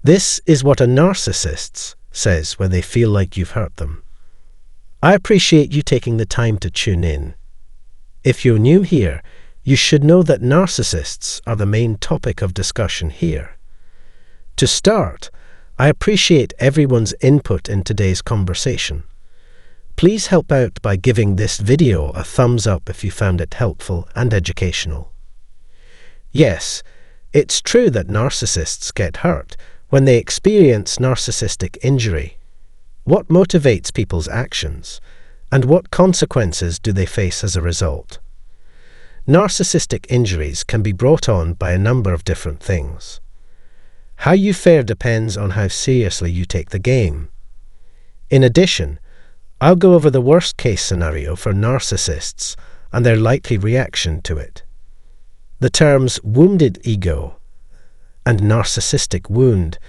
This is what a narcissist says when they feel like you've hurt them. I appreciate you taking the time to tune in. If you're new here, you should know that narcissists are the main topic of discussion here. To start, I appreciate everyone's input in today's conversation. Please help out by giving this video a thumbs up if you found it helpful and educational. Yes, it's true that narcissists get hurt when they experience narcissistic injury. What motivates people's actions, and what consequences do they face as a result? Narcissistic injuries can be brought on by a number of different things. How you fare depends on how seriously you take the game. In addition, I'll go over the worst-case scenario for narcissists and their likely reaction to it. The terms wounded ego and narcissistic wound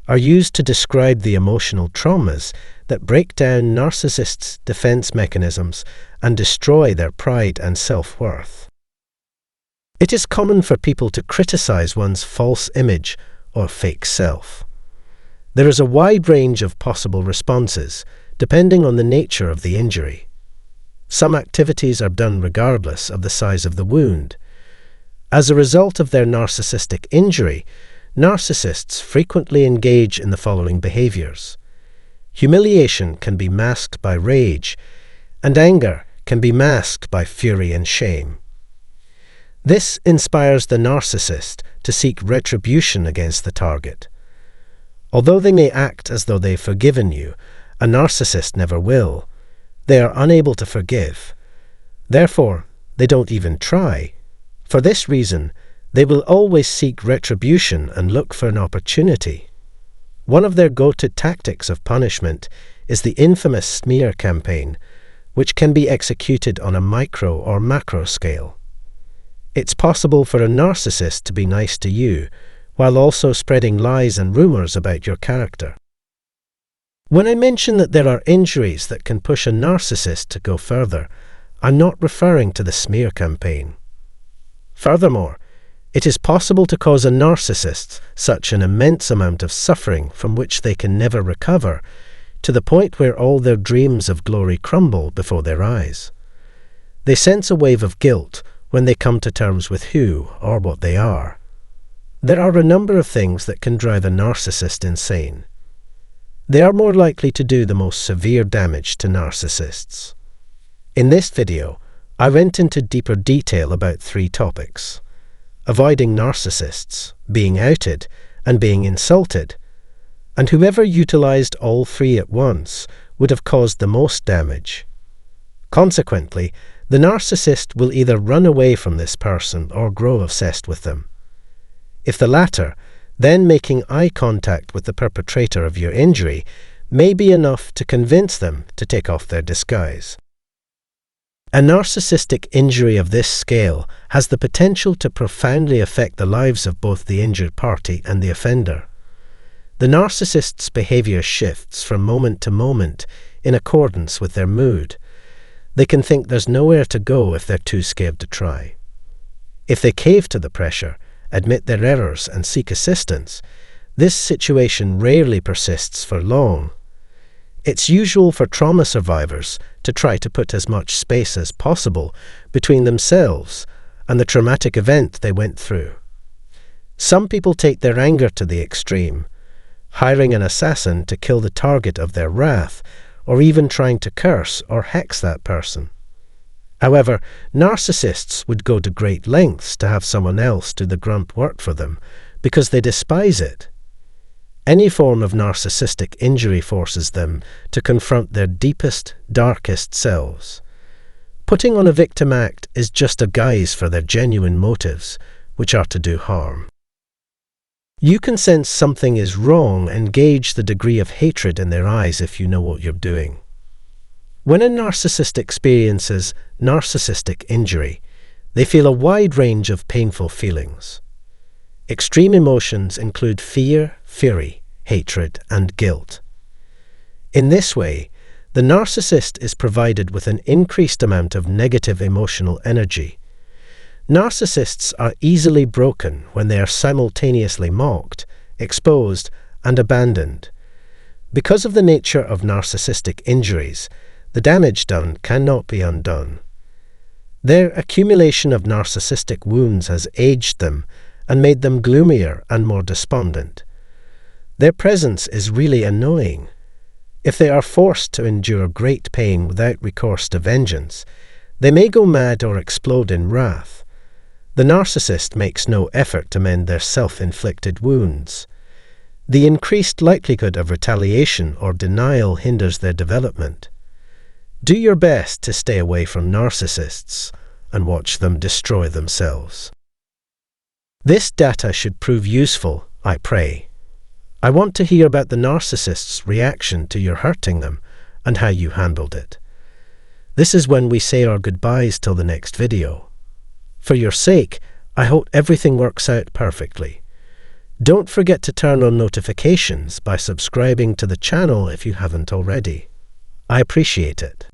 are used to describe the emotional traumas that break down narcissists' defense mechanisms and destroy their pride and self-worth. It is common for people to criticize one's false image or fake self. There is a wide range of possible responses, depending on the nature of the injury. Some activities are done regardless of the size of the wound. As a result of their narcissistic injury, narcissists frequently engage in the following behaviors. Humiliation can be masked by rage, and anger can be masked by fury and shame. This inspires the narcissist to seek retribution against the target. Although they may act as though they've forgiven you, a narcissist never will. They are unable to forgive. Therefore, they don't even try. For this reason, they will always seek retribution and look for an opportunity. One of their go-to tactics of punishment is the infamous smear campaign, which can be executed on a micro or macro scale. It's possible for a narcissist to be nice to you, while also spreading lies and rumors about your character. When I mention that there are injuries that can push a narcissist to go further, I'm not referring to the smear campaign. Furthermore, it is possible to cause a narcissist such an immense amount of suffering from which they can never recover, to the point where all their dreams of glory crumble before their eyes. They sense a wave of guilt when they come to terms with who or what they are. There are a number of things that can drive a narcissist insane. They are more likely to do the most severe damage to narcissists. In this video, I went into deeper detail about 3 topics: avoiding narcissists, being outed, and being insulted. And whoever utilized all 3 at once would have caused the most damage. Consequently, the narcissist will either run away from this person or grow obsessed with them. If the latter, then making eye contact with the perpetrator of your injury may be enough to convince them to take off their disguise. A narcissistic injury of this scale has the potential to profoundly affect the lives of both the injured party and the offender. The narcissist's behavior shifts from moment to moment in accordance with their mood. They can think there's nowhere to go if they're too scared to try. If they cave to the pressure, admit their errors and seek assistance, this situation rarely persists for long. It's usual for trauma survivors to try to put as much space as possible between themselves and the traumatic event they went through. Some people take their anger to the extreme, hiring an assassin to kill the target of their wrath, or even trying to curse or hex that person. However, narcissists would go to great lengths to have someone else do the grunt work for them because they despise it. Any form of narcissistic injury forces them to confront their deepest, darkest selves. Putting on a victim act is just a guise for their genuine motives, which are to do harm. You can sense something is wrong and gauge the degree of hatred in their eyes if you know what you're doing. When a narcissist experiences narcissistic injury, they feel a wide range of painful feelings. Extreme emotions include fear, fury, hatred, and guilt. In this way, the narcissist is provided with an increased amount of negative emotional energy. Narcissists are easily broken when they are simultaneously mocked, exposed, and abandoned. Because of the nature of narcissistic injuries, the damage done cannot be undone. Their accumulation of narcissistic wounds has aged them and made them gloomier and more despondent. Their presence is really annoying. If they are forced to endure great pain without recourse to vengeance, they may go mad or explode in wrath. The narcissist makes no effort to mend their self-inflicted wounds. The increased likelihood of retaliation or denial hinders their development. Do your best to stay away from narcissists and watch them destroy themselves. This data should prove useful, I pray. I want to hear about the narcissist's reaction to your hurting them and how you handled it. This is when we say our goodbyes till the next video. For your sake, I hope everything works out perfectly. Don't forget to turn on notifications by subscribing to the channel if you haven't already. I appreciate it.